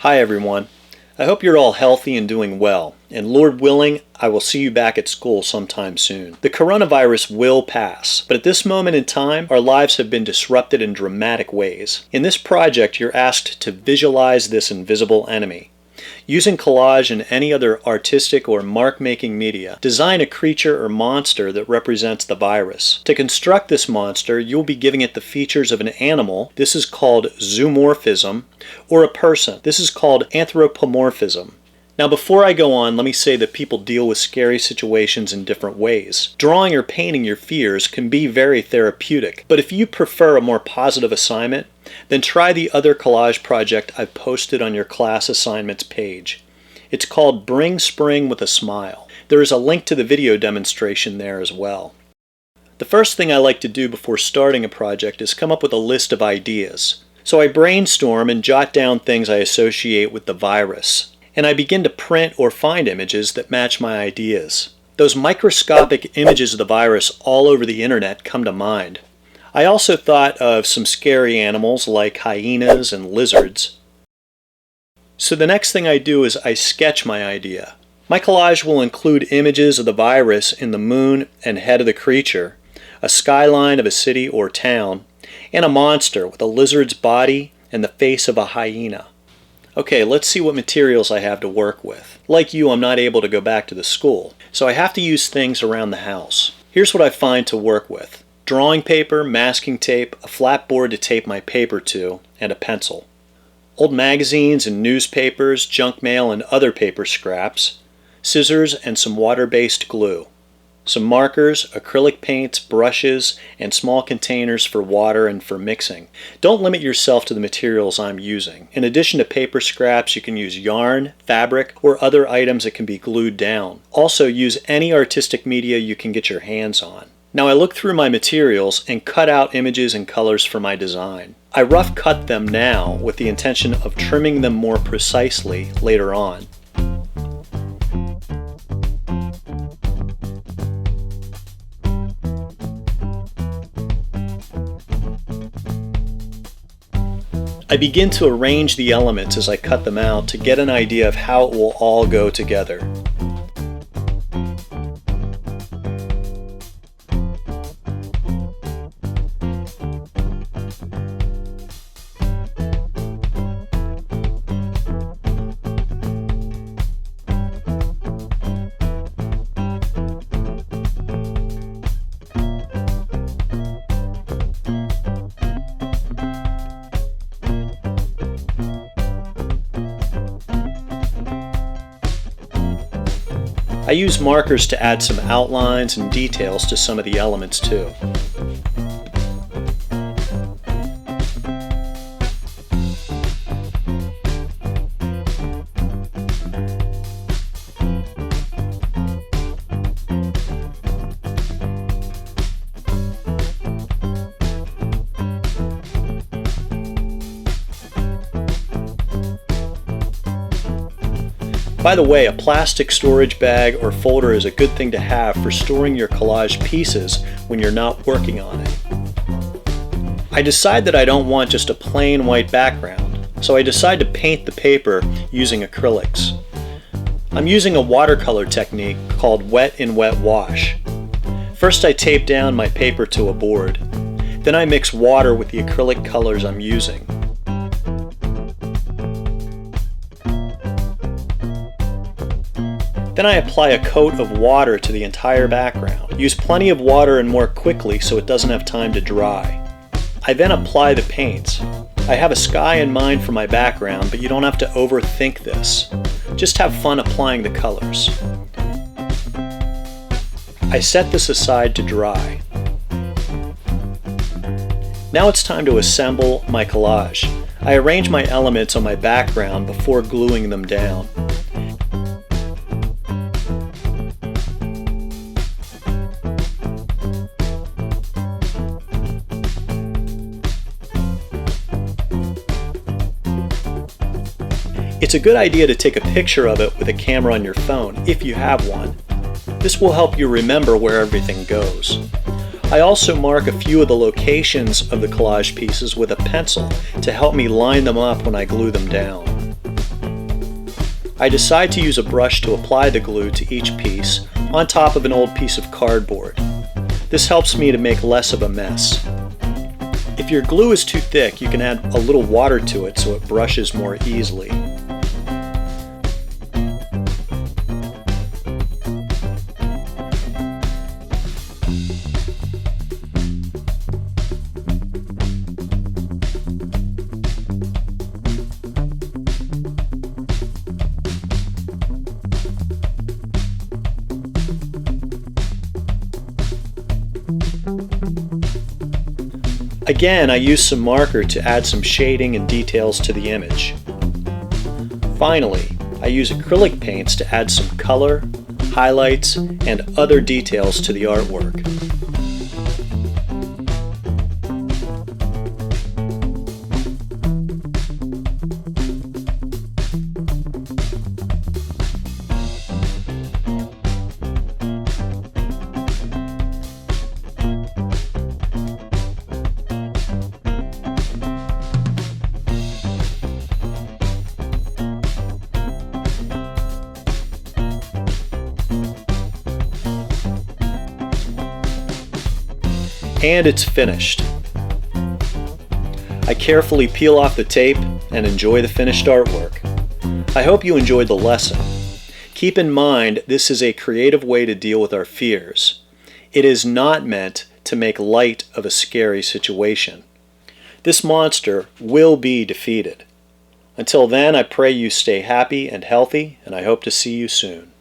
Hi everyone. I hope you're all healthy and doing well, and Lord willing, I will see you back at school sometime soon. The coronavirus will pass, but at this moment in time, our lives have been disrupted in dramatic ways. In this project, you're asked to visualize this invisible enemy. Using collage and any other artistic or mark-making media, design a creature or monster that represents the virus. To construct this monster, you'll be giving it the features of an animal. This is called zoomorphism, or a person. This is called anthropomorphism. Now before I go on, let me say that people deal with scary situations in different ways. Drawing or painting your fears can be very therapeutic, but if you prefer a more positive assignment, then try the other collage project I've posted on your class assignments page. It's called Bring Spring with a Smile. There is a link to the video demonstration there as well. The first thing I like to do before starting a project is come up with a list of ideas. So I brainstorm and jot down things I associate with the virus. And I begin to print or find images that match my ideas. Those microscopic images of the virus all over the internet come to mind. I also thought of some scary animals like hyenas and lizards. So the next thing I do is I sketch my idea. My collage will include images of the virus in the moon and head of the creature, a skyline of a city or town, and a monster with a lizard's body and the face of a hyena. Okay, let's see what materials I have to work with. Like you, I'm not able to go back to the school, so I have to use things around the house. Here's what I find to work with: drawing paper, masking tape, a flat board to tape my paper to, and a pencil. Old magazines and newspapers, junk mail and other paper scraps, scissors and some water-based glue. Some markers, acrylic paints, brushes, and small containers for water and for mixing. Don't limit yourself to the materials I'm using. In addition to paper scraps, you can use yarn, fabric, or other items that can be glued down. Also, use any artistic media you can get your hands on. Now I look through my materials and cut out images and colors for my design. I rough cut them now with the intention of trimming them more precisely later on. I begin to arrange the elements as I cut them out to get an idea of how it will all go together. I use markers to add some outlines and details to some of the elements too. By the way, a plastic storage bag or folder is a good thing to have for storing your collage pieces when you're not working on it. I decide that I don't want just a plain white background, so I decide to paint the paper using acrylics. I'm using a watercolor technique called wet in wet wash. First I tape down my paper to a board. Then I mix water with the acrylic colors I'm using. Then I apply a coat of water to the entire background. Use plenty of water and more quickly so it doesn't have time to dry. I then apply the paints. I have a sky in mind for my background, but you don't have to overthink this. Just have fun applying the colors. I set this aside to dry. Now it's time to assemble my collage. I arrange my elements on my background before gluing them down. It's a good idea to take a picture of it with a camera on your phone, if you have one. This will help you remember where everything goes. I also mark a few of the locations of the collage pieces with a pencil to help me line them up when I glue them down. I decide to use a brush to apply the glue to each piece on top of an old piece of cardboard. This helps me to make less of a mess. If your glue is too thick, you can add a little water to it so it brushes more easily. Again, I use some marker to add some shading and details to the image. Finally, I use acrylic paints to add some color, highlights, and other details to the artwork. And it's finished. I carefully peel off the tape and enjoy the finished artwork. I hope you enjoyed the lesson. Keep in mind, this is a creative way to deal with our fears. It is not meant to make light of a scary situation. This monster will be defeated. Until then, I pray you stay happy and healthy, and I hope to see you soon.